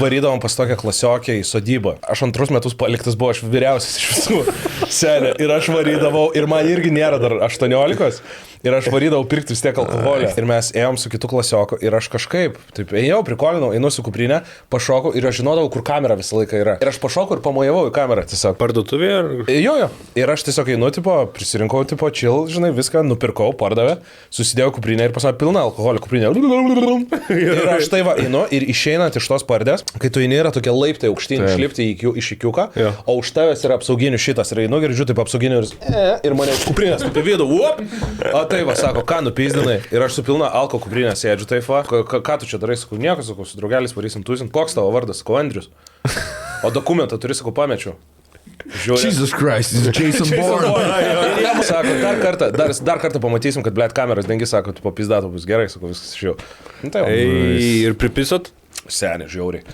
varydavom pas tokią klasiokę į sodybą. Aš 2 metus paliktas buvau, aš vyriausias iš visų senė. Ir aš varydavau, ir man irgi nėra dar 18. Ir aš varydavau pirkti vis tiek alkoholį. Ir mes ėjom su kitu klasioku ir aš kažkaip, taip, ėjau, prikolinau, einu su kuprinė, pašokau ir aš žinodavau, kur kamera visą laiką yra. Ir aš pašokau ir pamojavau į kamerą tiesiog. Parduotuvė ar... Jo. Ir aš tiesiog einu, tipo, prisirinkau, tipo, chill, žinai, viską, nupirkau, pardavė, susidėjau kuprinę ir pas man pilna alkoholio kuprinė. Ir aš tai va, einu ir išeinant iš tos pardės, kai tu eini yra tokie laiptai aukštyn, išlipti iš ikiuką, o už tavęs yra apsauginių šitas. Ir einu, girdžiu, taip apsauginių ir mane iš kuprinės taip į vidų. O tai va, sako, ką nupizdinai? Ir aš su pilna alko kuprinė sėdžiu, taip va, ką tu čia darai, sakau, nieko, sakau, su draugelis varysim tūsint. Koks tavo vardas, sakau, Andrius. O dokumentą turi, sakau, pamečiau. Žiūrė. Jesus Christ, this is Jason Bourne. Ir jam sako, dar kartą pamatysim, kad, blėt, kameras dengi, sako, tu papizdato bus gerai, sakau, viskas iš jau. Ir pripisot? Senė, žiauriai.